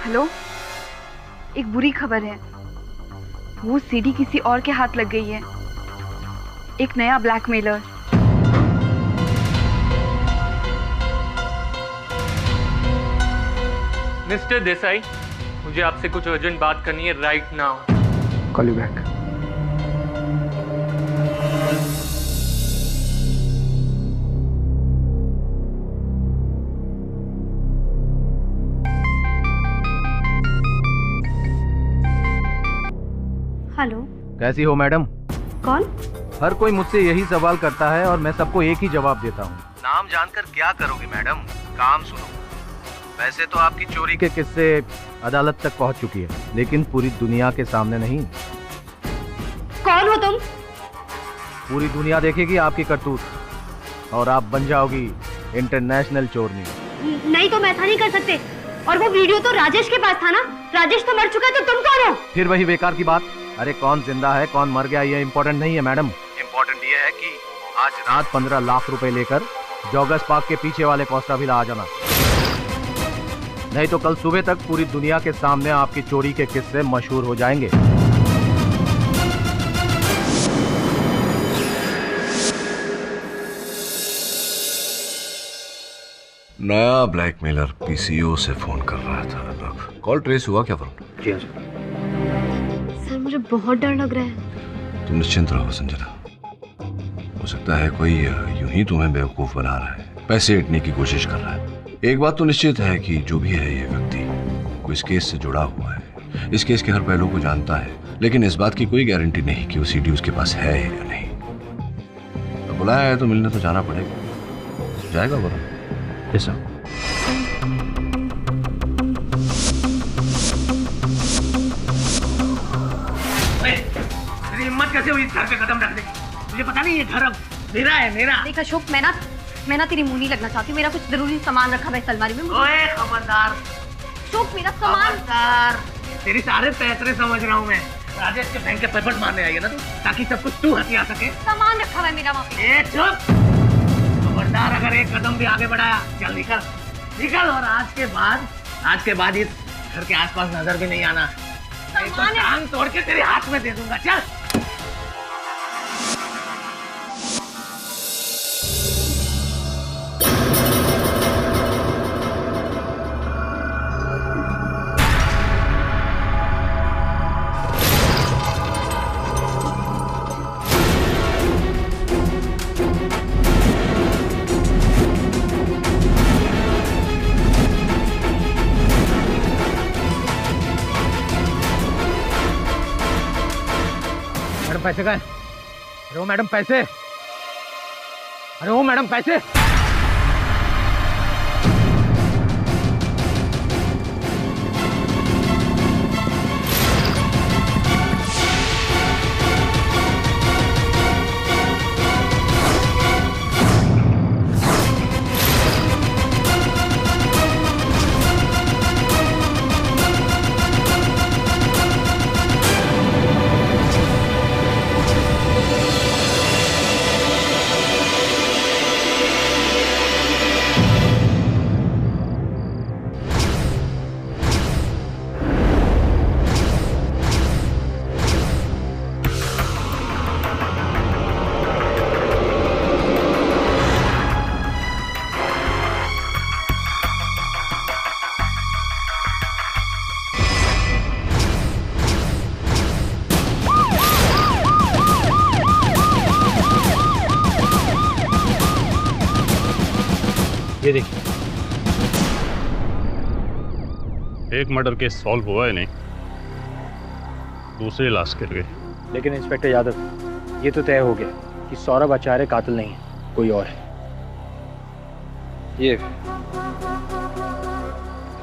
Hello, एक बुरी खबर है। वो सीडी किसी और के हाथ लग गई है। एक नया ब्लैकमेलर। मिस्टर देसाई, मुझे आपसे कुछ अर्जेंट बात करनी है right now. Call you back. Hello, कैसी हो मैडम? कौन? हर कोई मुझसे यही सवाल करता है और मैं सबको एक ही जवाब देता हूँ। नाम जानकर क्या करोगे मैडम? काम सुनो। वैसे तो आपकी चोरी के किस्से अदालत तक पहुँच चुकी है, लेकिन पूरी दुनिया के सामने नहीं। कौन हो तुम? पूरी दुनिया देखेगी आपकी करतूत और आप बन जाओगी इंटरनेशनल चोरनी। नहीं, तुम ऐसा नहीं कर सकते। और वो वीडियो तो राजेश के पास था ना? राजेश तो मर चुका है, तो तुम कौन हो? फिर वही बेकार की बात। अरे कौन जिंदा है कौन मर गया ये इम्पोर्टेंट नहीं है मैडम। इम्पोर्टेंट ये है कि आज रात 15 लाख रुपए लेकर जॉगर्स पार्क के पीछे वाले कोस्टा विला आ जाना, नहीं तो कल सुबह तक पूरी दुनिया के सामने आपकी चोरी के किस्से मशहूर हो जाएंगे। नया ब्लैकमेलर पीसीओ से फोन कर रहा था। कॉल ट्रेस हुआ क्या वरुण? जी हाँ सर, मुझे बहुत डर लग रहा है। तुम निश्चिंत रहो संजना। हो सकता है कोई यूं ही तुम्हें बेवकूफ बना रहा है, पैसे ऐंठने की कोशिश कर रहा है। एक बात तो निश्चित है कि जो भी है ये व्यक्ति कोई इस केस से जुड़ा हुआ है, इस केस के हर पहलू को जानता है, लेकिन इस बात की कोई गारंटी नहीं कि वो सीडी उसके पास है या नहीं। तो बुलाया है तो मिलने तो जाना पड़ेगा। जाएगा वरुण? Yes sir. तेरी हिम्मत कैसे हुई इस घर पे कदम रखने की? मुझे पता नहीं ये घर अब मेरा है, मेरा। देख अशोक, मैं ना तेरी मुंह नहीं लगना चाहती। मेरा कुछ जरूरी सामान रखा है इस अलमारी में। ओए खबरदार अशोक, मेरा सामान। खबरदार, तेरी सारे पैतरे समझ रहा हूँ मैं। राजेश के बैंक के पेपर्स मारने आई है ना तू, ताकि सब कुछ तू हथिया सके। सामान रखा है मेरा वहाँ पे। चुप! खबरदार, अगर एक कदम भी आगे बढ़ाया, चल निकल निकल। और आज के बाद इस घर के आसपास नजर भी नहीं आना। नहीं तो टांग तोड़ के तेरे हाथ में दे दूंगा। चल। पैसे का है? अरे वो मैडम पैसे, अरे वो मैडम पैसे। ये देखिए, एक मर्डर केस सॉल्व हुआ है नहीं, दूसरी लाश गिर गई। लेकिन इंस्पेक्टर यादव, ये तो तय हो गया कि सौरभ आचार्य कातिल नहीं है, कोई और है। ये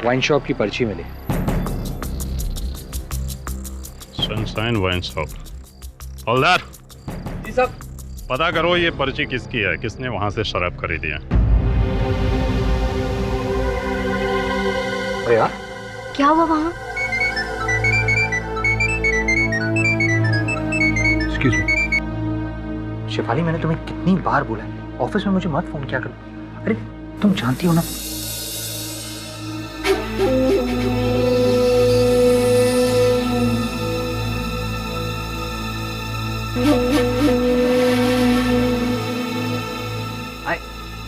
वाइन शॉप की पर्ची मिली। Sunshine wine shop. हवलदार जी साहब। पता करो ये पर्ची किसकी है, किसने वहां से शराब खरीदी है। अरे यार, क्या हुआ वहाँ? एक्सक्यूज मी शेफाली, मैंने तुम्हें कितनी बार बोला है ऑफिस में मुझे मत फोन किया करो। अरे तुम जानती हो ना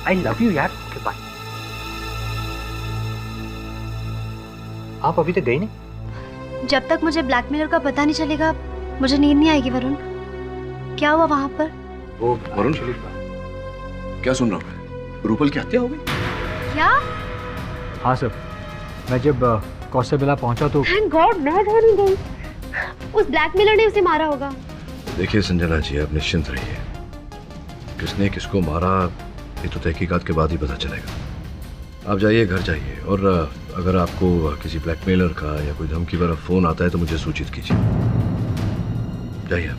आई लव यू यार। Okay bye. आप अभी तक गई नहीं? जब तक मुझे ब्लैकमेलर का पता नहीं चलेगा मुझे नींद नहीं आएगी। वरुण, क्या हुआ वहां पर? वो वरुण, क्या सुन रहा हूँ? रूपल की हत्या हो गई? क्या? हाँ सर, मैं जब कौशल पहुंचा तो थैंक गॉड मैं घर नहीं गई। उस ब्लैकमेलर ने उसे मारा होगा। देखिए संजना जी, आप निश्चिंत रहिए। किसने किसको मारा ये तो तहकीकात के बाद ही पता चलेगा। आप जाइए, घर जाइए, और अगर आपको किसी ब्लैकमेलर का या कोई धमकी भरा फोन आता है तो मुझे सूचित कीजिए। जाइए।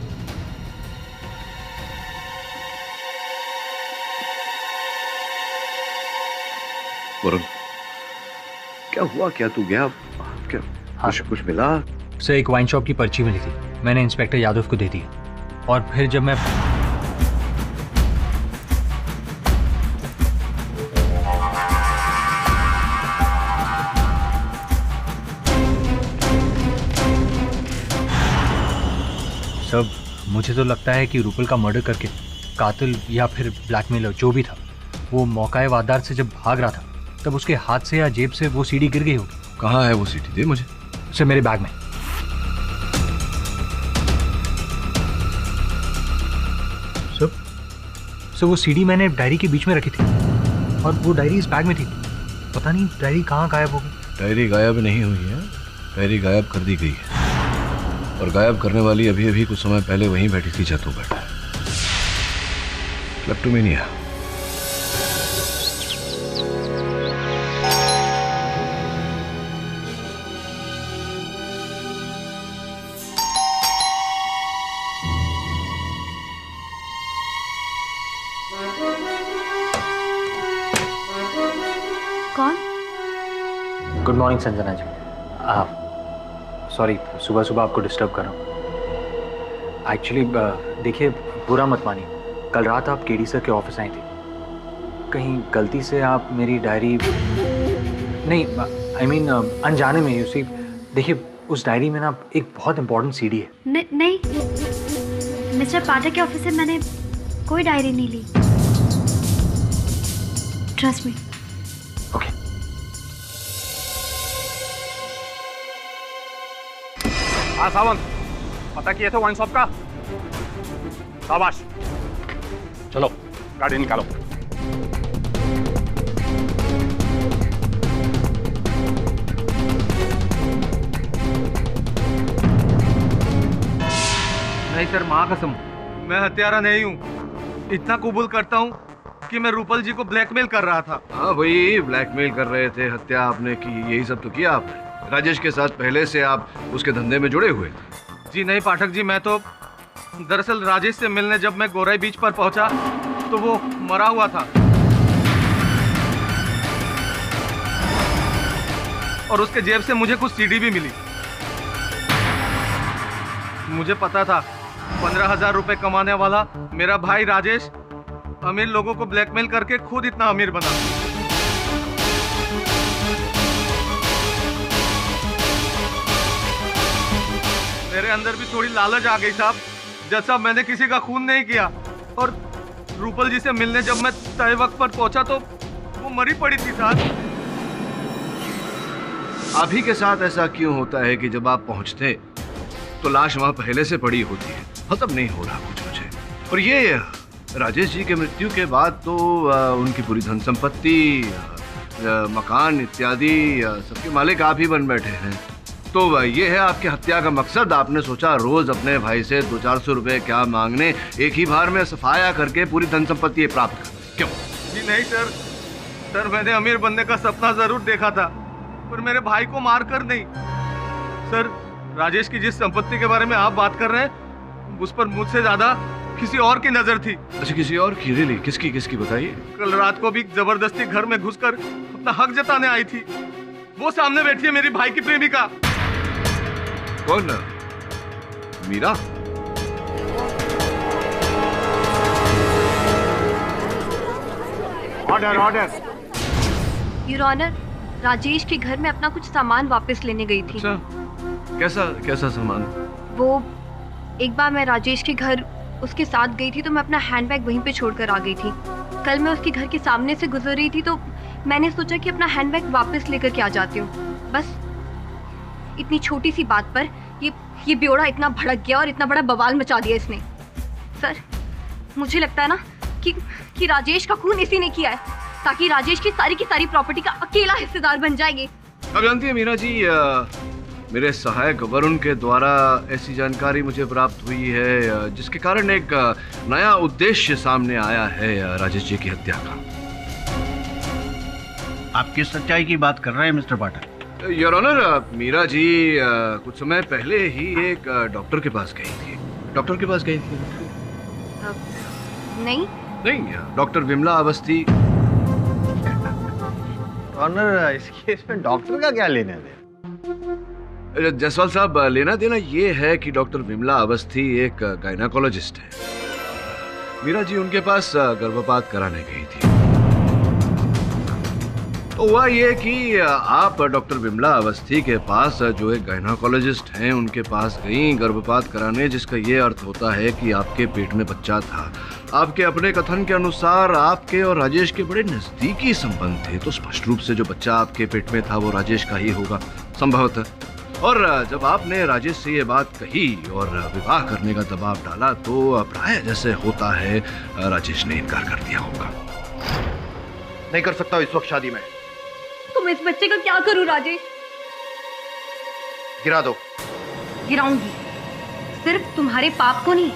वरुण, क्या हुआ? क्या तू गया? क्या हाँ, कुछ मिला? सर एक वाइन शॉप की पर्ची मिली थी, मैंने इंस्पेक्टर यादव को दे दी, और फिर जब मैं सब मुझे तो लगता है कि रूपल का मर्डर करके कातिल या फिर ब्लैकमेलर जो भी था वो मौका वारदात से जब भाग रहा था तब उसके हाथ से या जेब से वो सीडी गिर गई होगी। कहाँ है वो सीडी? दे मुझे। सर मेरे बैग में। सर वो सीडी मैंने डायरी के बीच में रखी थी और वो डायरी इस बैग में थी। पता नहीं डायरी कहाँ गायब हो गई। डायरी गायब नहीं हुई है, डायरी गायब कर दी गई है, और गायब करने वाली अभी अभी कुछ समय पहले वहीं बैठी थी जहाँ तू बैठा है। क्लेप्टोमेनिया। कौन? Good morning Sanjana ji. Sorry सुबह सुबह आपको डिस्टर्ब कर रहा हूँ। एक्चुअली देखिए, बुरा मत मानिए, कल रात आप केडी सर के ऑफिस आई थी, कहीं गलती से आप मेरी डायरी नहीं, आई मीन अनजाने में। यूसी देखिए, उस डायरी में ना एक बहुत इंपॉर्टेंट सीडी है। नहीं मिस्टर पाठक के ऑफिस से मैंने कोई डायरी नहीं ली। Trust me. ओके। हाँ सावंत, पता किए थे वाइन शॉप का? शाबाश, चलो गाड़ी निकालो। नहीं सर, माँ कसम मैं हत्यारा नहीं हूँ। इतना कबूल करता हूँ कि मैं रूपल जी को ब्लैकमेल कर रहा था। हाँ भाई, ब्लैकमेल कर रहे थे, हत्या आपने की, यही सब तो किया आपने। राजेश के साथ पहले से आप उसके धंधे में जुड़े हुए थे। जी नहीं पाठक जी, मैं तो दरअसल राजेश से मिलने जब मैं गोराई बीच पर पहुंचा तो वो मरा हुआ था, और उसके जेब से मुझे कुछ सीडी भी मिली। मुझे पता था 15,000 रुपए कमाने वाला मेरा भाई राजेश अमीर लोगों को ब्लैकमेल करके खुद इतना अमीर बना। मेरे अंदर भी थोड़ी लालच आ गई साहब। जैसा मैंने किसी का खून नहीं किया, और रूपल जी से मिलने जब मैं तय वक्त पर पहुंचा तो वो मरी पड़ी थी साहब। आप ही के साथ ऐसा क्यों होता है कि जब आप पहुंचते तो लाश वहां पहले से पड़ी होती है? मतलब नहीं हो रहा कुछ मुझे। और ये राजेश जी के मृत्यु के बाद तो उनकी पूरी धन संपत्ति, मकान इत्यादि सबके मालिक आप ही बन बैठे हैं। तो ये है आपकी हत्या का मकसद? आपने सोचा रोज अपने भाई से 200-400 रुपए क्या मांगने, एक ही बार में सफाया करके पूरी धन संपत्ति प्राप्त कर? क्यों? जी नहीं सर, मैंने अमीर बनने का सपना जरूर देखा था, पर मेरे भाई को मार कर नहीं। सर, राजेश की जिस संपत्ति के बारे में आप बात कर रहे हैं उस पर मुझसे ज्यादा किसी और की नजर थी। अच्छा, किसी और की? रियली? किसकी बताइए। कल रात को भी जबरदस्ती घर में घुसकर अपना हक जताने आई थी। वो सामने बैठी है, मेरी भाई की प्रेमिका। कौन? Meera? Order. Your honour, Rajesh के घर में अपना कुछ सामान वापस लेने गई थी। अच्छा, कैसा सामान? वो एक बार मैं राजेश के घर उसके साथ गई थी तो मैं अपना हैंडबैग वहीं पे छोड़कर आ गई थी। कल मैं उसके घर के सामने से गुजर रही थी तो मैंने सोचा कि अपना हैंडबैग वापस लेकर के आ जाती हूँ। बस इतनी छोटी सी बात पर ये बेवड़ा इतना भड़क गया और इतना बड़ा बवाल मचा दिया इसने। सर, मुझे लगता है ना कि राजेश का खून इसी ने किया है, ताकि राजेश की सारी प्रॉपर्टी का अकेला हिस्सेदार बन जाएंगे। अब जानती है मीरा जी, मेरे सहायक वरुण के द्वारा ऐसी जानकारी मुझे प्राप्त हुई है जिसके कारण एक नया उद्देश्य सामने आया है राजेश जी की हत्या का। आप किस सच्चाई की बात कर रहे हैं mister Pathak? Your honour, Meera ji कुछ समय पहले ही एक डॉक्टर के पास गई थी। डॉक्टर के पास गई थी? नहीं, डॉक्टर विमला अवस्थी। ऑनर, इस केस में डॉक्टर का क्या लेना देना? जायसवाल साहब, लेना देना ये है कि डॉक्टर विमला अवस्थी एक गायनाकोलॉजिस्ट है। मीरा जी उनके पास गर्भपात कराने गई थी। तो हुआ ये कि आप डॉक्टर विमला अवस्थी के पास, जो एक गायनाकोलॉजिस्ट हैं, उनके पास गई गर्भपात कराने, जिसका ये अर्थ होता है कि आपके पेट में बच्चा था। आपके अपने कथन के अनुसार आपके और राजेश के बड़े नजदीकी संबंध थे, तो स्पष्ट रूप से जो बच्चा आपके पेट में था वो राजेश का ही होगा संभवतः। और जब आपने राजेश से ये बात कही और विवाह करने का दबाव डाला तो प्राय जैसे होता है राजेश ने इनकार कर दिया होगा। नहीं कर सकता इस वक्त शादी में। तुम इस बच्चे का क्या करूं राजेश? गिरा दो। गिराऊंगी, सिर्फ तुम्हारे पाप को नहीं,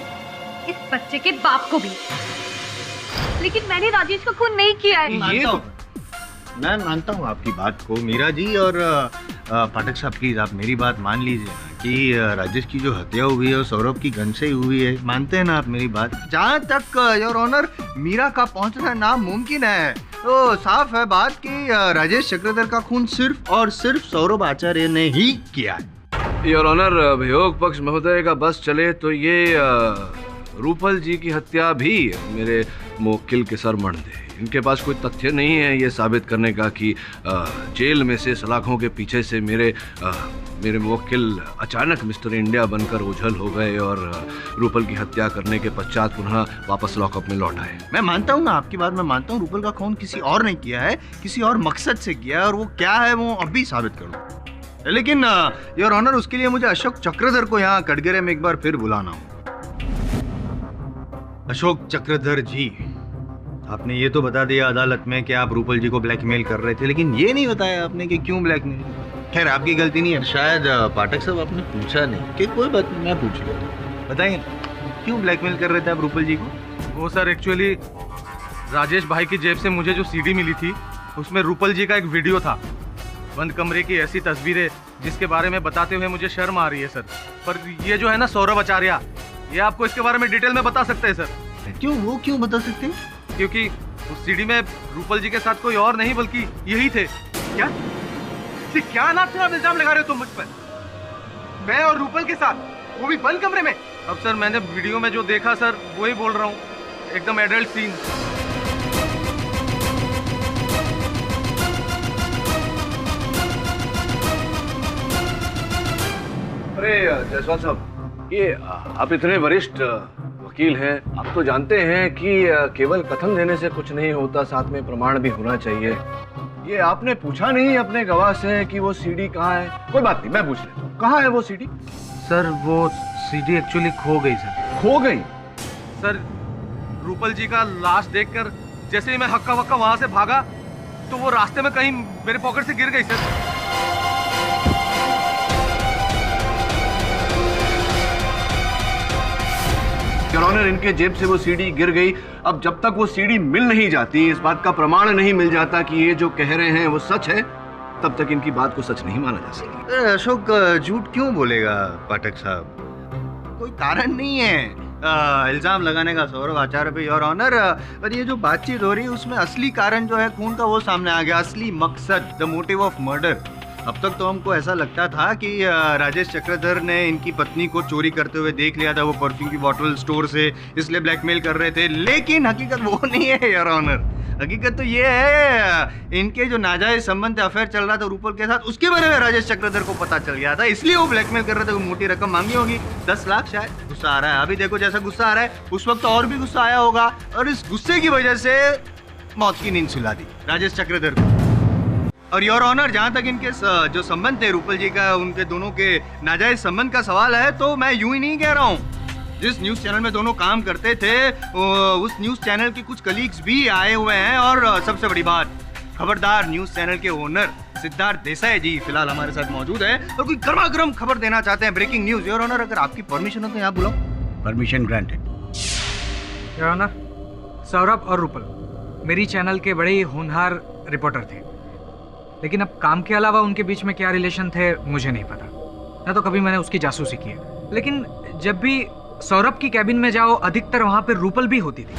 इस बच्चे के बाप को भी। लेकिन मैंने राजेश का खून नहीं किया है। ये तो मैं मानता हूँ आपकी बात को मीरा जी, और पाठक साहब प्लीज आप मेरी बात मान लीजिए ना कि राजेश की जो हत्या हुई है वो सौरभ की गन से ही हुई है। मानते हैं ना आप मेरी बात? जहाँ तक योर ऑनर मीरा का पहुँचना नामुमकिन है, तो साफ है बात कि राजेश चक्रधर का खून सिर्फ और सिर्फ सौरभ आचार्य ने ही किया है। योर ऑनर, अभियोग पक्ष महोदय का बस चले तो ये रूपल जी की हत्या भी मेरे मुवक्किल के सर मढ़ दे। इनके पास कोई तथ्य नहीं है ये साबित करने का कि जेल में से सलाखों के पीछे से मेरे मुवक्किल अचानक मिस्टर इंडिया बनकर ओझल हो गए और रूपल की हत्या करने के पश्चात पुनः वापस लॉकअप में लौट आए। मैं मानता हूँ ना आपकी बात, मैं मानता हूँ रूपल का खून किसी और ने किया है, किसी और मकसद से किया है, और वो क्या है वो अभी साबित करूँ। लेकिन योर ऑनर, उसके लिए मुझे अशोक चक्रधर को यहाँ कटघरे में एक बार फिर बुलाना होगा। अशोक चक्रधर जी, आपने ये तो बता दिया अदालत में कि आप रूपल जी को ब्लैकमेल कर रहे थे, लेकिन ये नहीं बताया आपने कि क्यों ब्लैकमेल। खैर आपकी गलती नहीं है। शायद पाठक साहब आपने पूछा नहीं कि कोई बात नहीं, मैं पूछ लेता। बताइए क्यों ब्लैकमेल कर रहे थे आप रूपल जी को? वो सर एक्चुअली राजेश भाई की जेब से मुझे जो सीडी मिली थी उसमें रूपल जी का एक वीडियो था। बंद कमरे की ऐसी तस्वीरें जिसके बारे में बताते हुए मुझे शर्म आ रही है सर। पर ये जो है ना सौरभ आचार्य, ये आपको इसके बारे में डिटेल में बता सकते हैं सर। क्यों? वो क्यों बता सकते हैं? क्योंकि उस सीडी में रूपल जी के साथ कोई और नहीं बल्कि यही थे। क्या क्या नाम से आप इल्जाम लगा रहे हो तुम मुझ पर? मैं और रूपल के साथ, वो भी बंद कमरे में? अब सर मैंने वीडियो में जो देखा सर वही बोल रहा हूँ, एकदम एडल्ट सीन। अरे जायसवाल साहब, ये आप इतने वरिष्ठ वकील हैं, आप तो जानते हैं कि केवल कथन देने से कुछ नहीं होता, साथ में प्रमाण भी होना चाहिए। ये आपने पूछा नहीं अपने गवाह से कि वो सीडी कहाँ है? कोई बात नहीं, मैं पूछ लेता हूँ, कहाँ है वो सीडी? सर वो सीडी एक्चुअली खो गई सर। खो गई? सर रूपल जी का लाश देखकर जैसे ही मैं हक्का वक्का वहां से भागा तो वो रास्ते में कहीं मेरे पॉकेट से गिर गई सर। योर ऑनर, इनके जेब से वो सीडी गिर गई। अब जब तक वो सीडी मिल नहीं जाती, इस बात का प्रमाण नहीं मिल जाता कि ये जो कह रहे हैं वो सच है, तब तक इनकी बात को सच नहीं माना जा सकता। अशोक झूठ क्यों बोलेगा पाठक साहब? कोई कारण नहीं है इल्जाम लगाने का सौरभ आचार्य पे योर ऑनर। पर ये जो बातचीत हो रही है उसमें असली कारण जो है खून का वो सामने आ गया, असली मकसद, द मोटिव ऑफ मर्डर। अब तक तो हमको ऐसा लगता था कि राजेश चक्रधर ने इनकी पत्नी को चोरी करते हुए देख लिया था वो परफ्यूम की बोतल स्टोर से, इसलिए ब्लैकमेल कर रहे थे, लेकिन हकीकत वो नहीं है योर ऑनर। हकीकत तो ये है, इनके जो नाजायज संबंध अफेयर चल रहा था रूपल के साथ, उसके बारे में राजेश चक्रधर को पता चल गया था, इसलिए वो ब्लैकमेल कर रहे थे। वो मोटी रकम मांगी होगी, 10 लाख शायद। गुस्सा आ रहा है अभी, देखो जैसा गुस्सा आ रहा है, उस वक्त और भी गुस्सा आया होगा, और इस गुस्से की वजह से मौत की नींद सुला दी राजेश चक्रधर को। और योर ऑनर, जहाँ तक इनके जो संबंध थे रूपल जी का, उनके दोनों के नाजायज संबंध का सवाल है, तो मैं यूं ही नहीं कह रहा हूँ। जिस न्यूज चैनल में दोनों काम करते थे, उस न्यूज चैनल के कुछ कलीग्स भी आए हुए हैं। और सबसे बड़ी बात, खबरदार न्यूज चैनल के ओनर सिद्धार्थ देसाई जी फिलहाल हमारे साथ मौजूद है और कोई गर्मा गर्म खबर देना चाहते हैं, ब्रेकिंग न्यूज। योर ऑनर, अगर आपकी परमिशन हो तो यहाँ बुलाओ। Permission granted. Your honour, Saurabh और रूपल मेरी चैनल के बड़े ही होनहार रिपोर्टर थे, लेकिन अब काम के अलावा उनके बीच में क्या रिलेशन थे मुझे नहीं पता। न तो कभी मैंने उसकी जासूसी की है, लेकिन जब भी सौरभ की कैबिन में जाओ, अधिकतर वहाँ पे रूपल भी होती थी।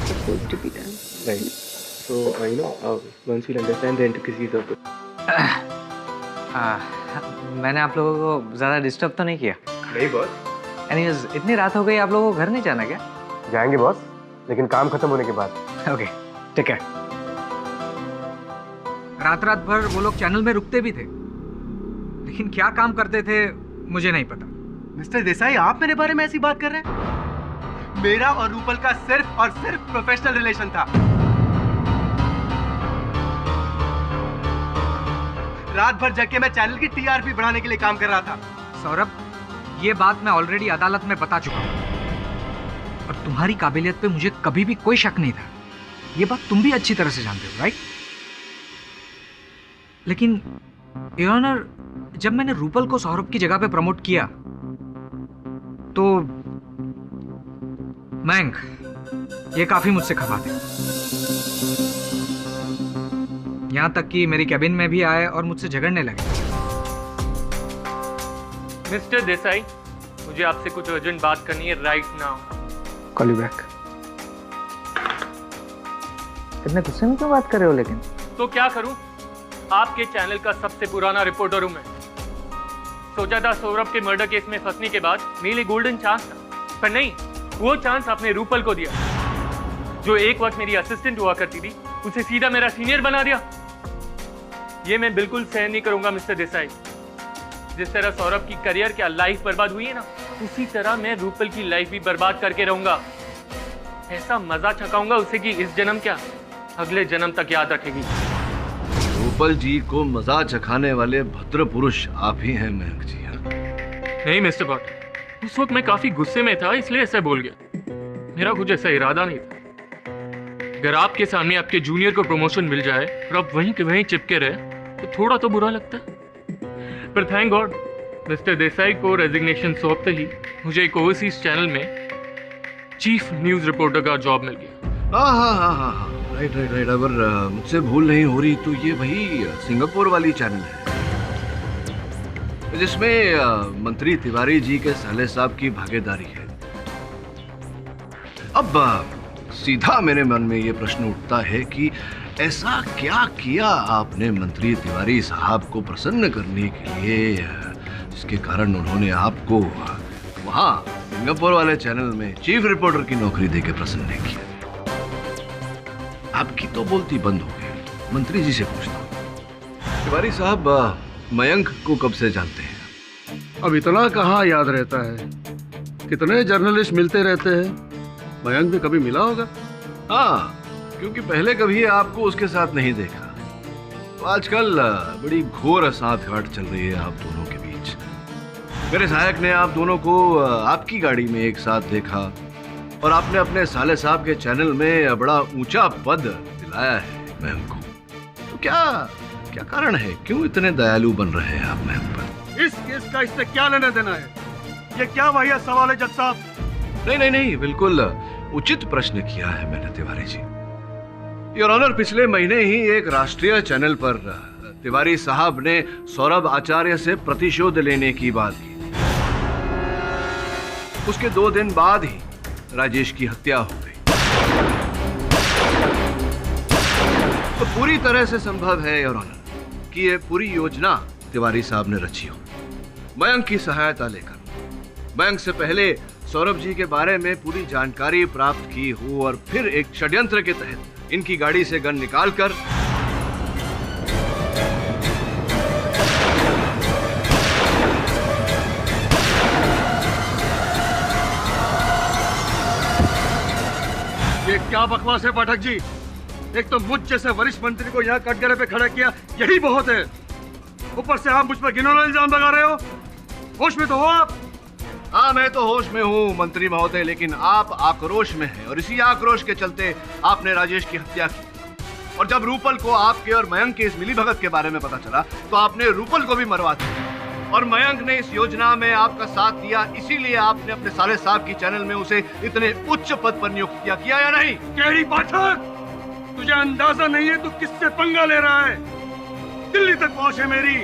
मैंने आप लोगों को ज़्यादा डिस्टर्ब तो नहीं किया? नहीं बॉस। एनीवेज, इतनी रात हो गई, आप लोगों को घर नहीं जाना क्या? जाएंगे बॉस, लेकिन काम खत्म होने के बाद। ओके, ठीक है। रात भर वो लोग चैनल में रुकते भी थे, लेकिन क्या काम करते थे मुझे नहीं पता। मिस्टर देसाई, आप मेरे बारे में ऐसी बात कर रहे हैं? मेरा और रूपल का सिर्फ और सिर्फ प्रोफेशनल रिलेशन था। रात भर जग के मैं चैनल की टीआरपी बढ़ाने के लिए काम कर रहा था। सौरभ, ये बात मैं ऑलरेडी अदालत में बता चुका हूं, और तुम्हारी काबिलियत पे मुझे कभी भी कोई शक नहीं था। ये बात तुम भी अच्छी तरह से जानते हो, राइट? लेकिन योर ऑनर, जब मैंने रूपल को सौरभ की जगह पे प्रमोट किया तो मयंक ये काफी मुझसे खफा थे। यहां तक कि मेरी कैबिन में भी आए और मुझसे झगड़ने लगे। मिस्टर देसाई, मुझे आपसे कुछ अर्जेंट बात करनी है right now. Call you back. इतने गुस्से में क्यों बात कर रहे हो? लेकिन तो क्या करूं, आपके चैनल का सबसे पुराना रिपोर्टर हूं मैं। सोचा था सौरभ के मर्डर केस में फंसने के बाद मेरे लिए गोल्डन चांस था, पर नहीं, वो चांस आपने रूपल को दिया, जो एक वक्त मेरी असिस्टेंट हुआ करती थी, उसे सीधा मेरा सीनियर बना दिया। ये मैं बिल्कुल सहन नहीं करूंगा मिस्टर देसाई। जिस तरह सौरभ की करियर क्या लाइफ बर्बाद हुई है ना, उसी तरह मैं रूपल की लाइफ भी बर्बाद करके रहूंगा। ऐसा मजा छकाऊंगा उसे कि इस जन्म क्या, अगले जन्म तक याद रखेगी। रूपल जी को मजा चखाने वाले भद्र पुरुष आप ही हैं मयंक जी। नहीं मिस्टर भट्ट, उस वक्त मैं काफी गुस्से में था, इसलिए ऐसा बोल गया। मेरा कुछ ऐसा इरादा नहीं था। अगर आपके सामने आपके जूनियर को प्रमोशन मिल जाए और आप वहीं के वहीं चिपके रहे तो थोड़ा तो बुरा लगता है, पर थैंक गॉड मिस्टर देसाई को रेजिग्नेशन सौंपते ही मुझे एक ओवरसीज चैनल में चीफ न्यूज रिपोर्टर का जॉब मिल गया। हाँ, राइट। अगर मुझसे भूल नहीं हो रही तो ये वही सिंगापुर वाली चैनल है जिसमें मंत्री तिवारी जी के साले साहब की भागीदारी है। अब सीधा मेरे मन में ये प्रश्न उठता है कि ऐसा क्या किया आपने मंत्री तिवारी साहब को प्रसन्न करने के लिए, जिसके कारण उन्होंने आपको वहां सिंगापुर वाले चैनल में चीफ रिपोर्टर की नौकरी देके प्रसन्न नहीं किया? आपकी तो बोलती बंद हो गई। मंत्री जी से पूछता हूँ, तिवारी साहब मयंक को कब से जानते हैं? अब इतना कहाँ याद रहता है, कितने जर्नलिस्ट मिलते रहते हैं, मयंक भी कभी मिला होगा। हाँ, क्योंकि पहले कभी आपको उसके साथ नहीं देखा, तो आजकल बड़ी घोर साठगांठ चल रही है आप दोनों के बीच। मेरे सहायक ने आप दोनों को आपकी गाड़ी में एक साथ देखा और आपने अपने साले साहब के चैनल में बड़ा ऊंचा पद दिलाया है मयंक को। तो क्या कारण है, क्यों इतने दयालु बन रहे हैं आप मयंक पर? इस केस का इससे क्या लेना देना है? ये क्या वाहियात सवाल है जज साहब? नहीं, बिल्कुल उचित प्रश्न किया है मैंने तिवारी जी। योर ऑनर, पिछले महीने ही एक राष्ट्रीय चैनल पर तिवारी साहब ने सौरभ आचार्य से प्रतिशोध लेने की बात की थी। उसके 2 दिन बाद ही राजेश की हत्या हो गई। तो पूरी तरह से संभव है योर ऑनर कि ये पूरी योजना तिवारी साहब ने रची हो, मयंक की सहायता लेकर। मयंक से पहले सौरभ जी के बारे में पूरी जानकारी प्राप्त की हो और फिर एक षड्यंत्र के तहत इनकी गाड़ी से गन निकालकर ये क्या बकवास है पाठक जी? एक तो मुझ जैसे वरिष्ठ मंत्री को यहाँ कटघरे पे खड़ा किया, यही बहुत है। ऊपर से आप मुझ पर घिनौना इल्जाम लगा रहे हो। होश में तो हो आप? हाँ, मैं तो होश में हूँ मंत्री महोदय, लेकिन आप आक्रोश में हैं और इसी आक्रोश के चलते आपने राजेश की हत्या की। और जब रूपल को आपके और मयंक के इस मिलीभगत के बारे में पता चला तो आपने रूपल को भी मरवा दिया। और मयंक ने इस योजना में आपका साथ दिया, इसीलिए आपने अपने साले साहब की चैनल में उसे इतने उच्च पद पर नियुक्त किया या नहीं? केड़ी पाठक, तुझे अंदाजा नहीं है तू किससे पंगा ले रहा है? दिल्ली तक पहुंच है मेरी,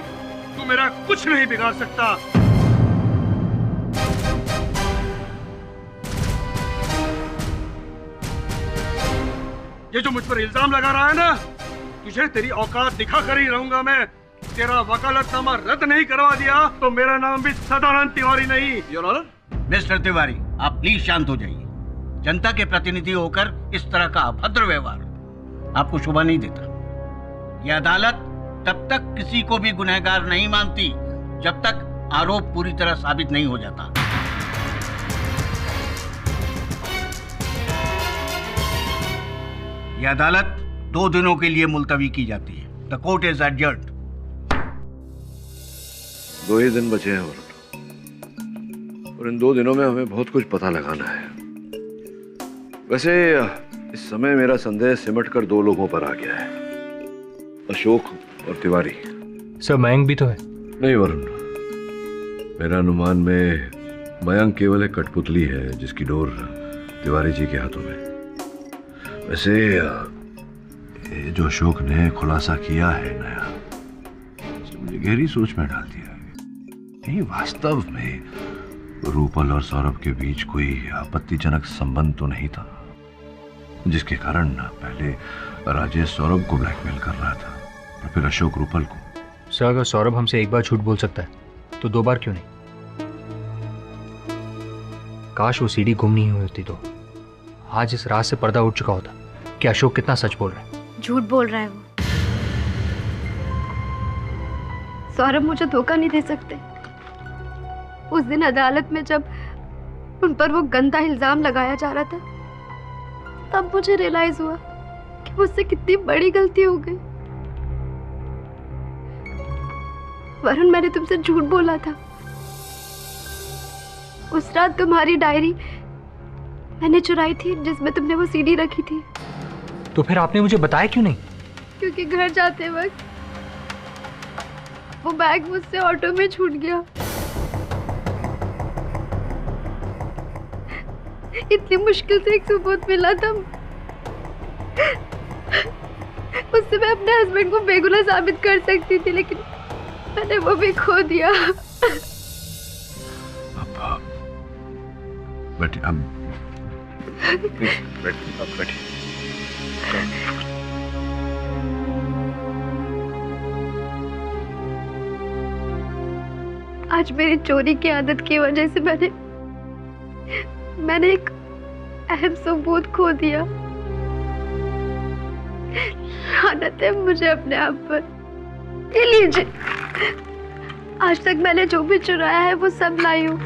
तू मेरा कुछ नहीं बिगाड़ सकता। ये जो मुझ पर इल्जाम लगा रहा है ना, तुझे तेरी औकात दिखा कर ही रहूंगा मैं। तेरा वकालतनामा रद्द नहीं करवा दिया तो मेरा नाम भी सदानंद तिवारी नहीं। Your honour. मिस्टर तिवारी, आप प्लीज शांत हो जाइए। जनता के प्रतिनिधि होकर इस तरह का अभद्र व्यवहार आपको शोभा नहीं देता। यह अदालत तब तक किसी को भी गुनहगार नहीं मानती जब तक आरोप पूरी तरह साबित नहीं हो जाता। यह अदालत 2 दिनों के लिए मुलतवी की जाती है। The court is adjourned. 2 ही दिन बचे हैं वरुण, और इन 2 दिनों में हमें बहुत कुछ पता लगाना है। वैसे इस समय मेरा संदेह सिमट कर 2 लोगों पर आ गया है, अशोक और तिवारी। सर, मयंक भी तो है। नहीं वरुण, मेरा अनुमान में मयंक केवल एक कठपुतली है जिसकी डोर तिवारी जी के हाथों में। वैसे ये जो अशोक ने खुलासा किया है नया, मुझे गहरी सोच में डाल दिया। नहीं, वास्तव में रूपल और सौरभ के बीच कोई आपत्तिजनक संबंध तो नहीं था, जिसके कारण पहले राजेश सौरभ को ब्लैकमेल कर रहा था और फिर अशोक रूपल को। सर, अगर सौरभ हमसे एक बार झूठ बोल सकता है तो 2 बार क्यों नहीं? काश वो सीढ़ी गुम नहीं हुई होती तो आज इस रात से पर्दा उठ चुका होता कि अशोक कितना सच बोल रहा है। झूठ बोल रहा है वो। सौरभ मुझे धोखा नहीं दे सकते। उस दिन अदालत में जब उन पर वो गंदा इल्जाम लगाया जा रहा था, तब मुझे रियलाइज हुआ कि मुझसे कितनी बड़ी गलती हो गई। वरुण, मैंने तुमसे झूठ बोला था। उस रात तुम्हारी डायरी मैंने चुराई थी जिसमें तुमने वो सीडी रखी थी। तो फिर आपने मुझे बताया क्यों नहीं? क्योंकि घर जाते वक्त वो बैग मुझसे ऑटो में छूट गया। इतनी मुश्किल से एक सबूत मिला था, उससे मैं अपने हस्बैंड को बेगुनाह साबित कर सकती थी, लेकिन मैंने वो भी खो दिया। बैठिए, बैठिए। आज मेरी चोरी की आदत की वजह से मैंने एक अहम सबूत खो दिया। लानत है मुझे अपने आप पर। ये लीजिए, आज तक मैंने जो भी चुराया है वो सब लाई हूँ।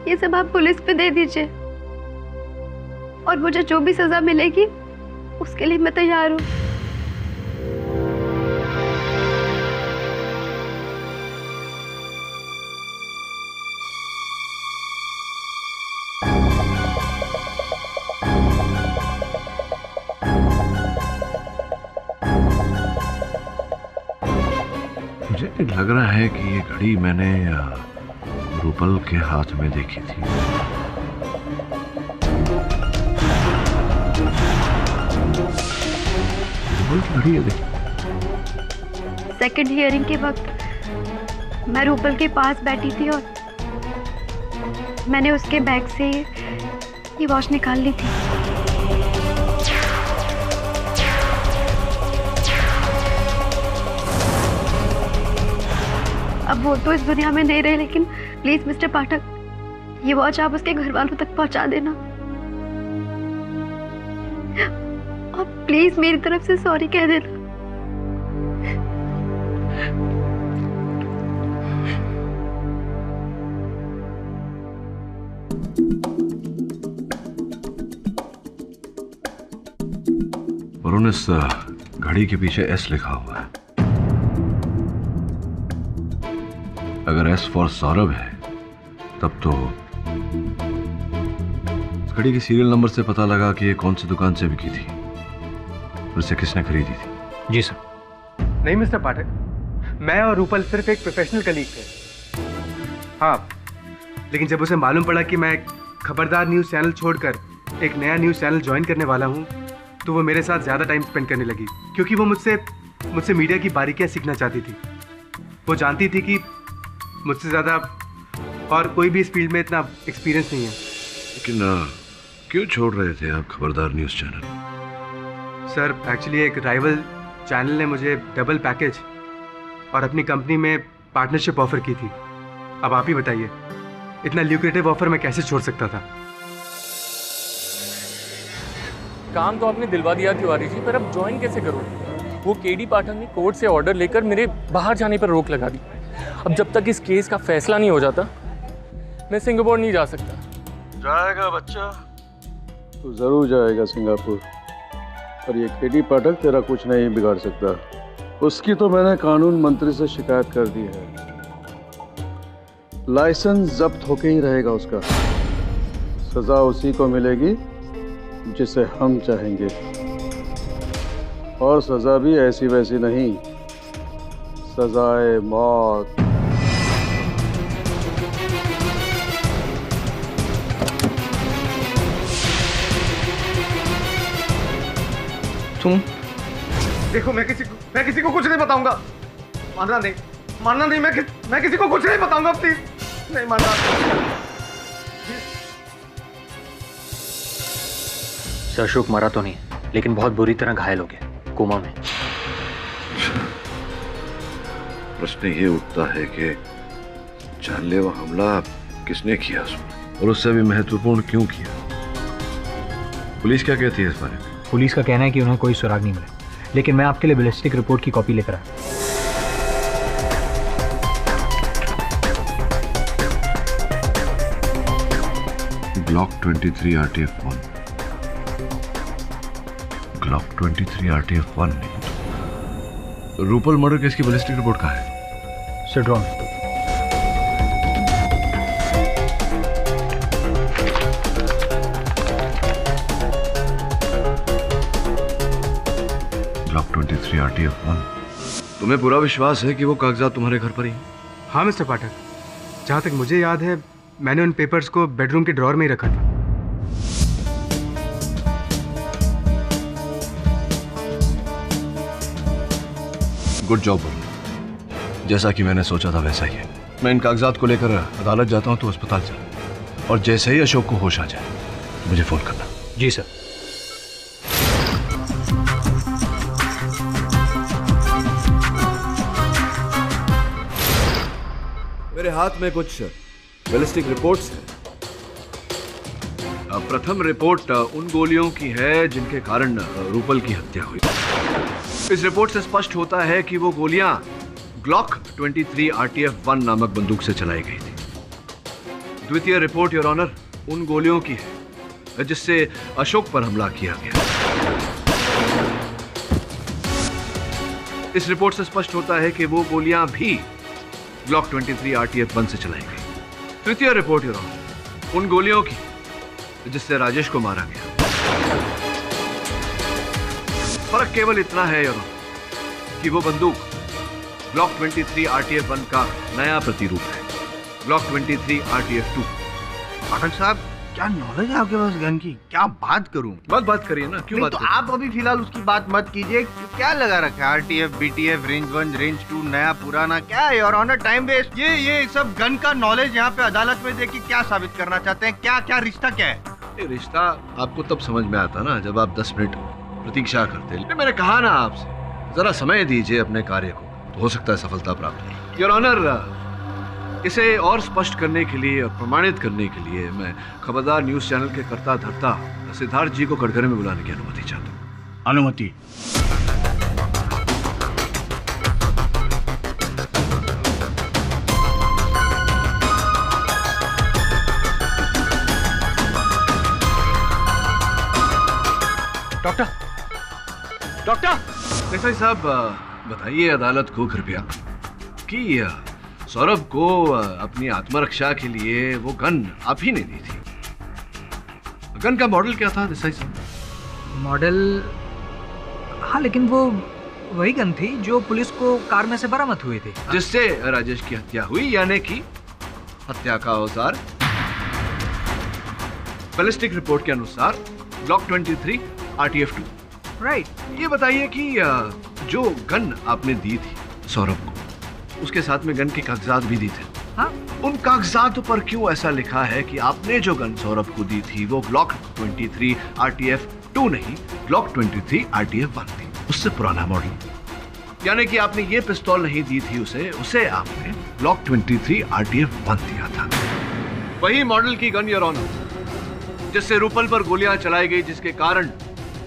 ये सब आप पुलिस पे दे दीजिए और मुझे जो भी सजा मिलेगी उसके लिए मैं तैयार हूँ। मुझे लग रहा है कि ये घड़ी मैंने रूपल के हाथ में देखी थी। रूपल की घड़ी है, देखी। सेकंड हियरिंग के वक्त मैं रूपल के पास बैठी थी और मैंने उसके बैग से ये वॉच निकाल ली थी। अब वो तो इस दुनिया में नहीं रहे, लेकिन प्लीज मिस्टर पाठक, ये वॉच आप उसके घर वालों तक पहुंचा देना। प्लीज मेरी तरफ से सॉरी कह देना। वरुण, इस घड़ी के पीछे एस लिखा हुआ है। अगर एस फॉर सौरभ है तब तो इस घड़ी के सीरियल नंबर से पता लगा कि ये कौन सी दुकान से बिकी थी और इसे किसने खरीदी थी। जी सर। नहीं मिस्टर पाठक, मैं और रूपल सिर्फ एक प्रोफेशनल कलीग थे। हाँ, लेकिन जब उसे मालूम पड़ा कि मैं खबरदार न्यूज़ चैनल छोड़कर एक नया न्यूज़ चैनल ज्वाइन करने वाला हूँ, तो वो मेरे साथ ज़्यादा टाइम स्पेंड करने लगी, क्योंकि वो मुझसे मीडिया की बारीकियाँ सीखना चाहती थी। वो जानती थी कि मुझसे ज़्यादा और कोई भी इस फील्ड में इतना एक्सपीरियंस नहीं है। लेकिन क्यों छोड़ रहे थे आप खबरदार न्यूज़ चैनल? सर, एक्चुअली एक राइवल चैनल ने मुझे डबल पैकेज और अपनी कंपनी में पार्टनरशिप ऑफर की थी। अब आप ही बताइए, इतना ल्यूक्रेटिव ऑफर मैं कैसे छोड़ सकता था? काम तो आपने दिलवा दिया तिवारी जी, पर अब ज्वाइन कैसे करोगे? वो केडी पाठक ने कोर्ट से ऑर्डर लेकर मेरे बाहर जाने पर रोक लगा दी। अब जब तक इस केस का फैसला नहीं हो जाता, मैं सिंगापुर नहीं जा सकता। जाएगा बच्चा तो जरूर जाएगा सिंगापुर, और ये केडी पाठक तेरा कुछ नहीं बिगाड़ सकता। उसकी तो मैंने कानून मंत्री से शिकायत कर दी है। लाइसेंस जब्त होके ही रहेगा उसका। सजा उसी को मिलेगी जिसे हम चाहेंगे, और सजा भी ऐसी वैसी नहीं, सजाए मौत। तुम देखो, मैं किसी को कुछ नहीं बताऊंगा। मानना नहीं, मैं किसी को कुछ नहीं बताऊंगा। प्लीज नहीं मानना। सर, अशोक मरा तो नहीं, लेकिन बहुत बुरी तरह घायल हो गया, कोमा में। प्रश्न ये उठता है कि जानलेवा हमला किसने किया उसमें, और उससे भी महत्वपूर्ण क्यों किया? पुलिस क्या कहती है इस बारे में? पुलिस का कहना है कि उन्हें कोई सुराग नहीं मिला, लेकिन मैं आपके लिए बैलिस्टिक रिपोर्ट की कॉपी लेकर आया। Glock 23 RTF-1। ग्लॉक 23 RTF-1 नहीं। रूपल मर्डर केस की बैलिस्टिक रिपोर्ट कहाँ है? Sir, drawn. Glock 23 RTF-1। तुम्हें पूरा विश्वास है कि वो कागजात तुम्हारे घर पर ही? हाँ मिस्टर पाठक, जहाँ तक मुझे याद है मैंने उन पेपर्स को बेडरूम के ड्रॉर में ही रखा था। Good job. जैसा कि मैंने सोचा था वैसा ही है। मैं इन कागजात को लेकर अदालत जाता हूँ तो अस्पताल चल, और जैसे ही अशोक को होश आ जाए मुझे फोन करना। जी सर। मेरे हाथ में कुछ बैलिस्टिक रिपोर्ट्स हैं। प्रथम रिपोर्ट उन गोलियों की है जिनके कारण रूपल की हत्या हुई। इस रिपोर्ट से स्पष्ट होता है कि वो गोलियां ग्लॉक 23 RTF-1 नामक बंदूक से चलाई गई थी। द्वितीय रिपोर्ट, योर ऑनर, उन गोलियों की है जिससे अशोक पर हमला किया गया। इस रिपोर्ट से स्पष्ट होता है कि वो गोलियां भी ग्लॉक 23 RTF-1 से चलाई गई। तृतीय रिपोर्ट, योर ऑनर, उन गोलियों की जिससे राजेश को मारा गया। फर्क केवल इतना है योर ऑनर कि वो बंदूक ग्लॉक 23 RTF-1 का नया प्रतिरूप है, ग्लॉक 23 RTF-2। पाठक साहब, क्या नॉलेज है आपके पास गन की? क्या बात करूं? बात करिए ना, क्यों बात तो आप अभी फिलहाल उसकी बात मत कीजिए। क्या लगा रखा है? RTF, BTF, रेंज 1, रेंज 2, नया पुराना, क्या है योर ऑनर? Time waste. ये सब गन का नॉलेज यहाँ पे अदालत में देखिए क्या साबित करना चाहते हैं? क्या रिश्ता क्या है? रिश्ता आपको तब समझ में आता ना जब आप 10 मिनट प्रतीक्षा करते। लेकिन मैंने कहा ना आपसे, जरा समय दीजिए अपने कार्य को, तो हो सकता है सफलता प्राप्त हो। योर ऑनर, इसे और स्पष्ट करने के लिए और प्रमाणित करने के लिए मैं खबरदार न्यूज चैनल के कर्ता धर्ता सिद्धार्थ जी को कटघरे में बुलाने की अनुमति चाहता हूँ। अनुमति। Doctor, doctor. देसाई साहब, बताइए अदालत को कृपया कि सौरभ को अपनी आत्मरक्षा के लिए वो गन आप ही ने दी थी। गन का मॉडल क्या था देसाई साहब? मॉडल, हाँ, लेकिन वो वही गन थी जो पुलिस को कार में से बरामद हुई थी, जिससे राजेश की हत्या हुई, यानी कि हत्या का औजार बैलिस्टिक रिपोर्ट के अनुसार ब्लॉक 23 RTF 2। राइट। ये बताइए कि जो गन आपने दी थी सौरभ को, उसके साथ में गन के कागजात भी दी थे। हाँ? उन कागजातों पर क्यों ऐसा लिखा है कि आपने जो गन सौरभ को दी थी वो ब्लॉक 23 RTF 2 नहीं, ब्लॉक 23 RTF 1 थी, उससे पुराना मॉडल। यानी कि आपने ये पिस्तौल नहीं दी थी उसे आपने ब्लॉक 23 RTF 1 दिया था। वही मॉडल की गन योर ऑनर, जिससे रूपल पर गोलियां चलाई गई, जिसके कारण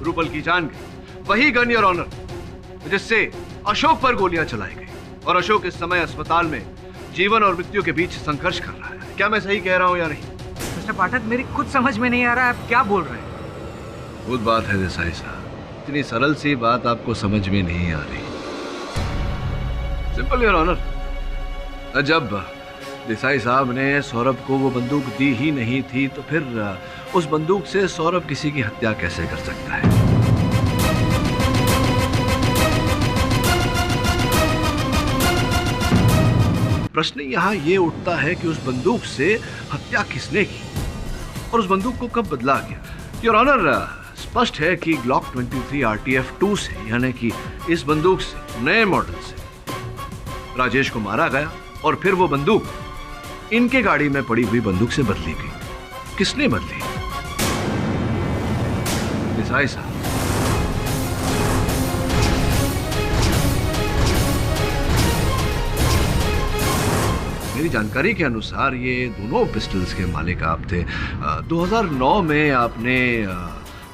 रूपल की जान गई। वही गन योर ऑनर, जिससे अशोक पर गोलियां चलाई गई, और अशोक इस समय अस्पताल में जीवन और मृत्यु के बीच संघर्ष कर रहा है। क्या मैं सही कह रहा हूं या नहीं? मिस्टर पाठक, मेरी खुद समझ में नहीं आ रहा है आप क्या बोल रहे हैं। खुद बात है देसाई साहब, इतनी सरल सी बात आपको समझ में नहीं आ रही। सिंपल योर ऑनर, जब देसाई साहब ने सौरभ को वो बंदूक दी ही नहीं थी, तो फिर उस बंदूक से सौरभ किसी की हत्या कैसे कर सकता है? प्रश्न यहाँ ये उठता है कि उस बंदूक से हत्या किसने की और उस बंदूक को कब बदला गया? योर ऑनर, स्पष्ट है कि ग्लॉक 23 RTF 2 से, यानी कि इस बंदूक से, नए मॉडल से राजेश को मारा गया, और फिर वो बंदूक इनके गाड़ी में पड़ी हुई बंदूक से बदली गई। किसने बदली? देसाई साहब, मेरी जानकारी के अनुसार ये दोनों पिस्टल्स के मालिक आप थे। 2009 में आपने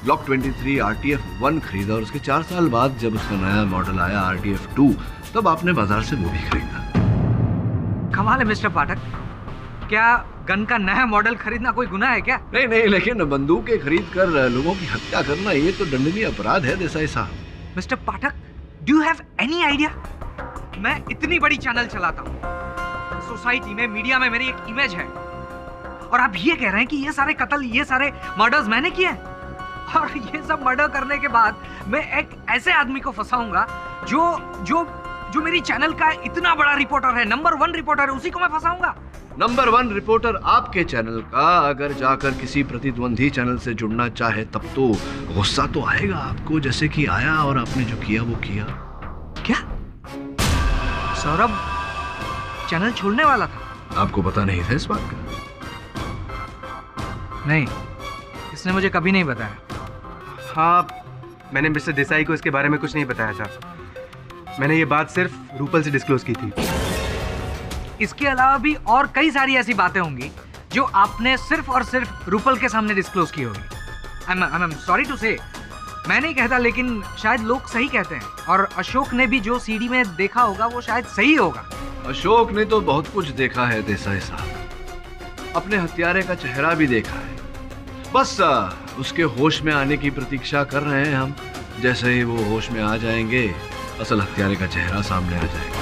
ब्लॉक 23 RTF 1 खरीदा, और उसके 4 साल बाद जब उसका नया मॉडल आया RTF 2, तब आपने बाजार से वो भी खरीदा। कमाल है मिस्टर पाठक, क्या गन का नया मॉडल खरीदना कोई गुनाह है क्या? नहीं, लेकिन बंदूकें खरीद कर लोगों की हत्या करना ये तो दंडनीय अपराध है देसाई साहब। Mister Pathak, do you have any idea? मैं इतनी बड़ी चैनल चलाता हूँ, सोसाइटी में, मीडिया में मेरी एक इमेज है, और आप ये कह रहे हैं कि ये सारे कत्ल, ये सारे मर्डर्स मैंने किए हैं, और ये सब मर्डर करने के बाद मैं एक ऐसे आदमी को फंसाऊंगा जो मेरी चैनल का इतना बड़ा रिपोर्टर है, नंबर 1 रिपोर्टर है, उसी को मैं फंसाऊंगा? नंबर 1 रिपोर्टर आपके चैनल का अगर जाकर किसी प्रतिद्वंदी चैनल से जुड़ना चाहे, तब तो गुस्सा तो आएगा आपको, जैसे कि आया, और आपने जो किया वो किया। क्या सौरभ चैनल छोड़ने वाला था? आपको पता नहीं था इस बात का? नहीं, इसने मुझे कभी नहीं बताया। हाँ, मैंने मिस्टर देसाई को इसके बारे में कुछ नहीं बताया था। मैंने ये बात सिर्फ रूपल से डिस्क्लोज की थी। इसके अलावा भी और कई सारी ऐसी बातें होंगी जो आपने सिर्फ और सिर्फ रूपल के सामने डिस्क्लोज की होगी। आई एम सॉरी टू से, मैं नहीं कहता, लेकिन शायद लोग सही कहते हैं, और अशोक ने भी जो सीडी में देखा होगा वो शायद सही होगा। अशोक ने तो बहुत कुछ देखा है देसाई साहब, अपने हत्यारे का चेहरा भी देखा है। बस उसके होश में आने की प्रतीक्षा कर रहे हैं हम। जैसे ही वो होश में आ जाएंगे, असल हत्यारे का चेहरा सामने आ जाएगा।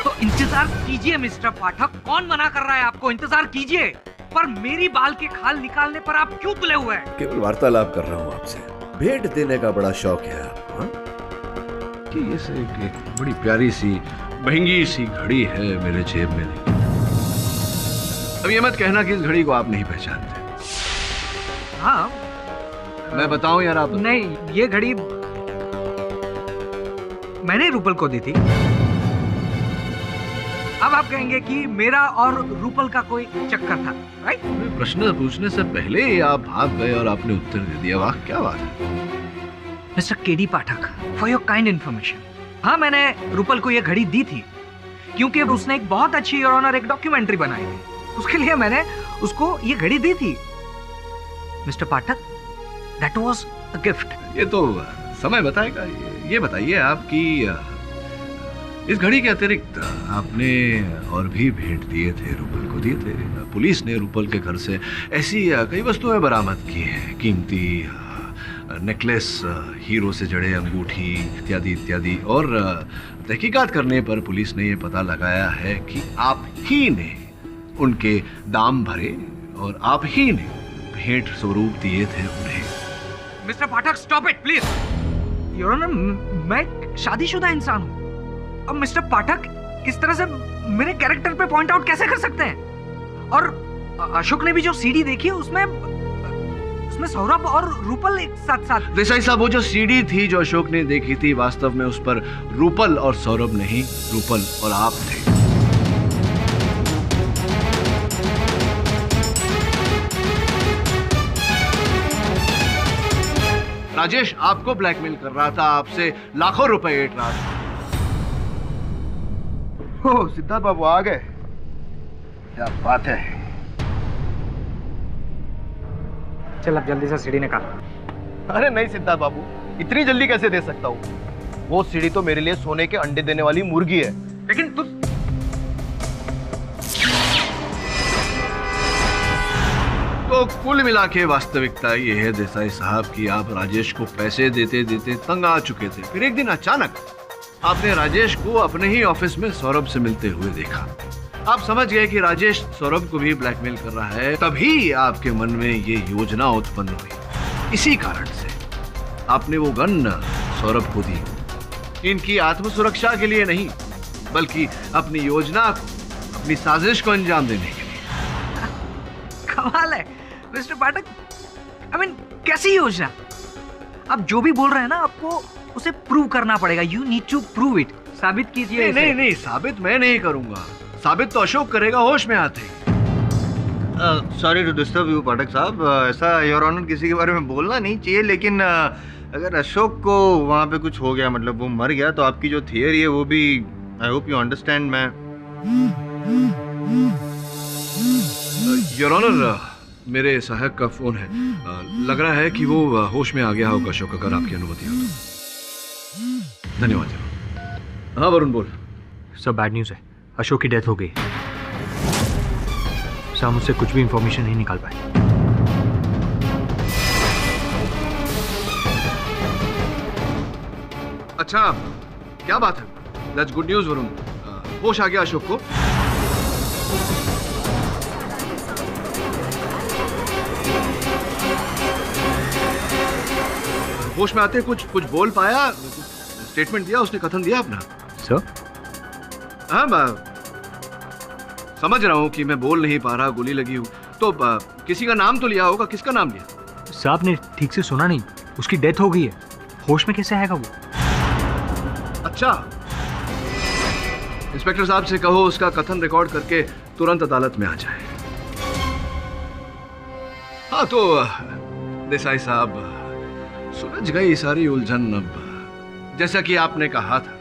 तो इंतजार कीजिए मिस्टर पाठक, कौन मना कर रहा है आपको? इंतजार कीजिए, पर मेरी बाल के खाल निकालने पर आप क्यों तुले हुए हैं? केवल वार्तालाप कर रहा हूँ आपसे, भेंट देने का बड़ा शौक है आपको। कि ये से एक बड़ी प्यारी सी महंगी सी घड़ी है मेरे जेब में। अब ये मत कहना कि इस घड़ी को आप नहीं पहचानते। हाँ, मैं बताऊं यार आप? नहीं, ये घड़ी मैंने रूपल को दी थी। अब आप कहेंगे कि मेरा और रूपल का कोई चक्कर था, राइट? प्रश्न पूछने से पहले ही आप भाग गए और आपने उत्तर दे दिया। वाह, क्या बात है mister KD Pathak, for your kind information. हाँ, मैंने रूपल को यह घड़ी दी थी क्योंकि उसने एक बहुत अच्छी योर ऑनर एक डॉक्यूमेंट्री बनाई थी, उसके लिए मैंने उसको ये घड़ी दी थी। Mister Pathak, that was a gift. ये तो समय बताएगा। ये बताइए आप कि इस घड़ी के अतिरिक्त आपने और भी भेंट दिए थे, रूपल को दिए थे। पुलिस ने रूपल के घर से ऐसी कई वस्तुएं बरामद की हैं, कीमती नेकलेस, हीरो से जड़े अंगूठी इत्यादि इत्यादि। और तहकीकात करने पर पुलिस ने ये पता लगाया है कि आप ही ने उनके दाम भरे और आप ही ने भेंट स्वरूप दिए थे उन्हें। Mister Pathak, stop it please. Your honour, मैं शादीशुदा इंसान हूँ। अब मिस्टर पाठक इस तरह से मेरे कैरेक्टर पे पॉइंट आउट कैसे कर सकते हैं? और अशोक ने भी जो सीडी देखी है उसमें सौरभ और रूपल एक साथ देसाई साहब, वो जो सीडी थी जो अशोक ने देखी थी, वास्तव में उस पर रूपल और सौरभ नहीं, रूपल और आप थे। राजेश आपको ब्लैकमेल कर रहा था, आपसे लाखों रुपए ऐंठ रहा था। ओ, सिद्धार्थ बाबू आ गए, क्या बात है। चल अब जल्दी से सीढ़ी निकाल। अरे नहीं सिद्धार्थ बाबू, इतनी जल्दी कैसे दे सकता हूँ? वो सीढ़ी तो मेरे लिए सोने के अंडे देने वाली मुर्गी है। लेकिन तू तो कुल मिला के वास्तविकता ये है देसाई साहब कि आप राजेश को पैसे देते देते तंग आ चुके थे। फिर एक दिन अचानक आपने राजेश को अपने ही ऑफिस में सौरभ से मिलते हुए देखा। आप समझ गए कि राजेश सौरभ को भी ब्लैकमेल कर रहा है। तभी आपके मन में ये योजना उत्पन्न हुई। इसी कारण से आपने वो गन सौरभ को दी। इनकी आत्मसुरक्षा के लिए नहीं, बल्कि अपनी योजना को, अपनी साजिश को अंजाम देने के लिए। कमाल है मिस्टर पाठक। आई मीन, कैसी योजना? आप जो भी बोल रहे हैं ना, आपको उसे प्रूव करना पड़ेगा। You need to prove it. साबित कीजिए। नहीं, साबित मैं नहीं करूंगा, साबित तो अशोक करेगा होश में आते। सॉरी टू डिस्टर्ब यू पाठक साहब, ऐसा योर ऑनर किसी के बारे में बोलना नहीं चाहिए, लेकिन अगर अशोक को वहाँ पे कुछ हो गया, मतलब वो मर गया, तो आपकी जो थियरी है वो भी, आई होप यू अंडरस्टैंड। मैं योर ऑनर, मेरे सहायक का फोन है, लग रहा है कि वो होश में आ गया होगा अशोक, अगर आपकी अनुमति हो तो। धन्यवाद। हाँ वरुण बोल। सब बैड न्यूज़ है, अशोक की डेथ हो गई। सर मुझसे कुछ भी इंफॉर्मेशन नहीं निकाल पाए। अच्छा, क्या बात है? That's good news Varun. होश आ गया अशोक को? होश में आते कुछ बोल पाया? स्टेटमेंट दिया उसने, कथन दिया अपना? सर हाँ, मैं समझ रहा हूँ कि मैं बोल नहीं पा रहा, गोली लगी हूँ, तो किसी का नाम तो लिया होगा। किसका नाम लिया? साहब ने ठीक से सुना नहीं, उसकी डेथ हो गई है। होश में कैसे आएगा वो? अच्छा, इंस्पेक्टर साहब से कहो उसका कथन रिकॉर्ड करके तुरंत अदालत में आ जाए। हाँ तो देसाई साहब, सुलझ गई सारी उलझन। अब जैसा कि आपने कहा था,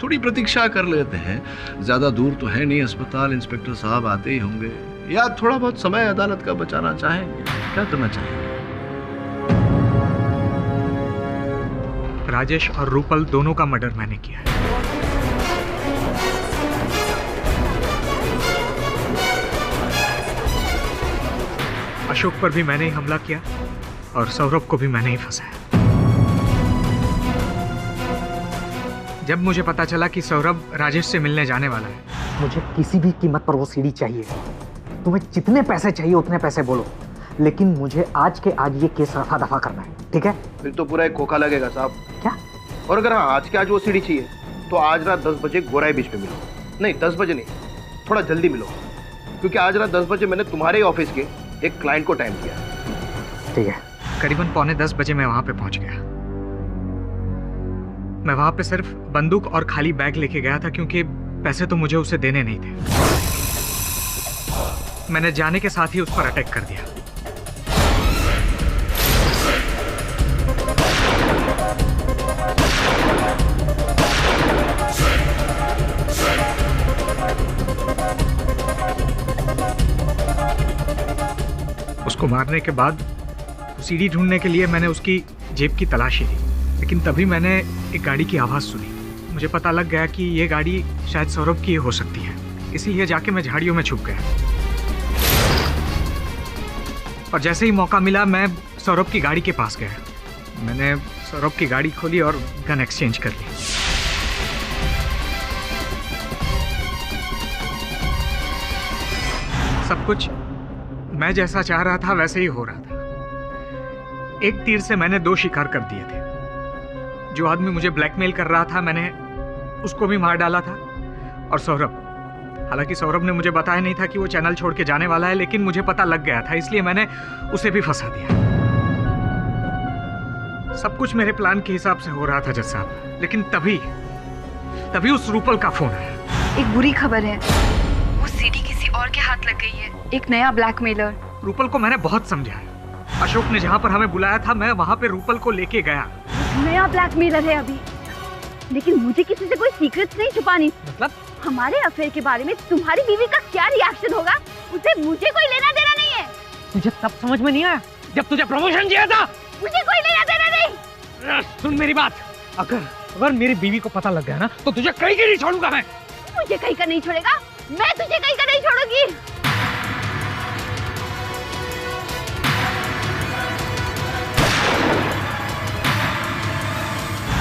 थोड़ी प्रतीक्षा कर लेते हैं। ज्यादा दूर तो है नहीं अस्पताल, इंस्पेक्टर साहब आते ही होंगे, या थोड़ा बहुत समय अदालत का बचाना चाहेंगे। क्या करना चाहेंगे? राजेश और रूपल दोनों का मर्डर मैंने किया है। अशोक पर भी मैंने ही हमला किया और सौरभ को भी मैंने ही फंसाया। जब मुझे पता चला कि सौरभ राजेश से मिलने जाने वाला है, मुझे किसी भी कीमत पर वो सीढ़ी चाहिए। तुम्हें जितने पैसे चाहिए उतने पैसे बोलो, लेकिन मुझे आज के आज ये केस रफा दफा करना है, ठीक है? फिर तो पूरा एक खोखा लगेगा साहब। क्या? और अगर हाँ आज के आज वो सीढ़ी चाहिए, तो आज रात 10 बजे गोराई बीच पे मिलो। नहीं 10 बजे नहीं, थोड़ा जल्दी मिलो, क्योंकि आज रात 10 बजे मैंने तुम्हारे ही ऑफिस के एक क्लाइंट को टाइम दिया। ठीक है। करीबन 9:45 बजे मैं वहां पे पहुंच गया। मैं वहां पे सिर्फ बंदूक और खाली बैग लेके गया था, क्योंकि पैसे तो मुझे उसे देने नहीं थे। मैंने जाने के साथ ही उस पर अटैक कर दिया। उसको मारने के बाद सीडी ढूंढने के लिए मैंने उसकी जेब की तलाशी ली, लेकिन तभी मैंने एक गाड़ी की आवाज़ सुनी। मुझे पता लग गया कि ये गाड़ी शायद सौरभ की हो सकती है, इसीलिए जाके मैं झाड़ियों में छुप गया। और जैसे ही मौका मिला मैं सौरभ की गाड़ी के पास गया। मैंने सौरभ की गाड़ी खोली और गन एक्सचेंज कर ली। सब कुछ मैं जैसा चाह रहा था वैसे ही हो रहा था। एक तीर से मैंने 2 शिकार कर दिए थे। जो आदमी मुझे ब्लैकमेल कर रहा था मैंने उसको भी मार डाला था, और सौरभ, हालांकि सौरभ ने मुझे बताया नहीं था कि वो चैनल छोड़ के जाने वाला है, लेकिन मुझे पता लग गया था, इसलिए मैंने उसे भी फंसा दिया। सब कुछ मेरे प्लान के हिसाब से हो रहा था जज साहब, लेकिन तभी उस रूपल का फोन आया। एक बुरी खबर है, वो सीडी किसी और के हाथ लग गई है, एक नया ब्लैकमेलर। रूपल को मैंने बहुत समझाया। अशोक ने जहाँ पर हमें बुलाया था मैं वहाँ पे रूपल को लेके गया। नया ब्लैकमेलर है अभी, लेकिन मुझे किसी से कोई सीक्रेट्स नहीं छुपानी। मतलब हमारे अफेयर के बारे में तुम्हारी बीवी का क्या रिएक्शन होगा, उसे मुझे कोई लेना देना नहीं है। तुझे तब समझ में नहीं आया जब तुझे प्रमोशन दिया था। मुझे कोई लेना देना नहीं। सुन मेरी बात, अगर मेरी बीवी को पता लग गया ना तो तुझे कहीं के नहीं छोड़ूंगा मैं। मुझे कहीं का नहीं छोड़ेगा, मैं तुझे कहीं का नहीं छोड़ूंगी।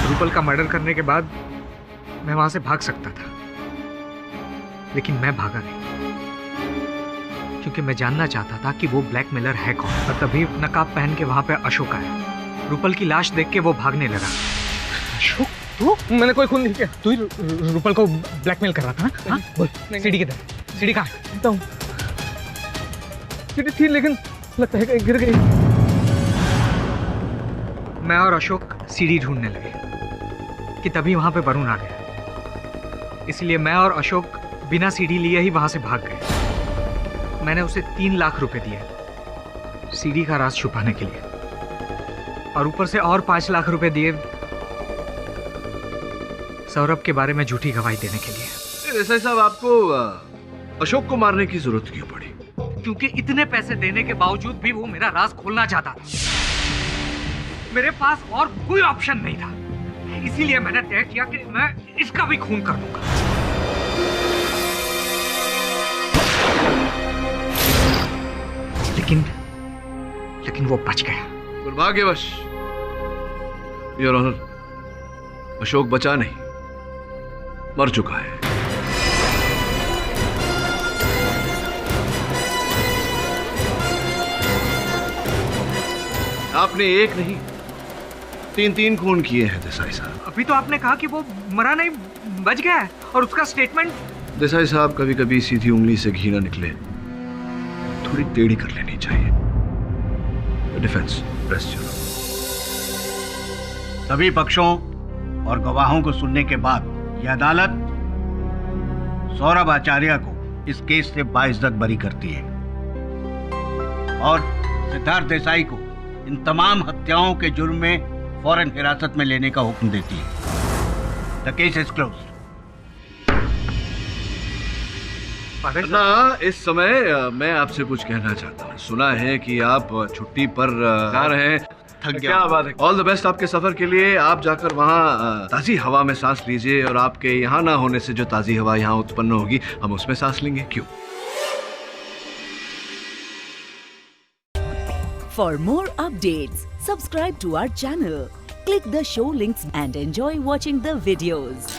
रूपल का मर्डर करने के बाद मैं वहां से भाग सकता था, लेकिन मैं भागा नहीं, क्योंकि मैं जानना चाहता था कि वो ब्लैकमेलर है कौन। और तभी नकाब पहन के वहां पे अशोक आया। रूपल की लाश देख के वो भागने लगा। अशोक, तू? मैंने कोई खून नहीं किया। तू ही रूपल को ब्लैकमेल कर रहा था ना? हाँ? बोल, सीडी किधर है? सीडी कहाँ है? बताऊं। सीडी थी लेकिन लगता है गिर गई। मैं और अशोक सीडी ढूंढने लगे कि तभी वहां पे वरुण आ गया। इसलिए मैं और अशोक बिना सीडी लिए ही वहां से भाग गए। मैंने उसे 3 लाख रुपए दिए सीडी का राज छुपाने के लिए, और ऊपर से और 5 लाख रुपए दिए सौरभ के बारे में झूठी गवाही देने के लिए। देसाई साहब, आपको अशोक को मारने की जरूरत क्यों पड़ी? क्योंकि इतने पैसे देने के बावजूद भी वो मेरा राज खोलना चाहता था। मेरे पास और कोई ऑप्शन नहीं था, इसीलिए मैंने तय किया कि मैं इसका भी खून कर दूंगा। लेकिन वो बच गया। दुर्भाग्यवश योर ऑनर, अशोक बचा नहीं, मर चुका है। आपने एक नहीं 3 खून किए हैं देसाई साहब। अभी तो आपने कहा कि वो मरा नहीं, बच गया है, और उसका स्टेटमेंट। देसाई साहब, कभी कभी सीधी उंगली से घी ना निकले, थोड़ी टेढ़ी कर लेनी चाहिए। Defence rest your. सभी पक्षों और गवाहों को सुनने के बाद यह अदालत सौरभ आचार्य को इस केस से बाइज्जत बरी करती है और सिद्धार्थ देसाई को इन तमाम हत्याओं के जुर्म में फौरन हिरासत में लेने का हुक्म देती है। The case is closed. ना, इस समय मैं आपसे कुछ कहना चाहता हूँ। सुना है कि आप छुट्टी पर जा रहे हैं। थक गया। क्या बात है। ऑल द बेस्ट आपके सफर के लिए। आप जाकर वहाँ ताज़ी हवा में सांस लीजिए, और आपके यहाँ ना होने से जो ताज़ी हवा यहाँ उत्पन्न होगी हम उसमें सांस लेंगे। क्यों? For more updates, subscribe to our channel, click the show links and enjoy watching the videos.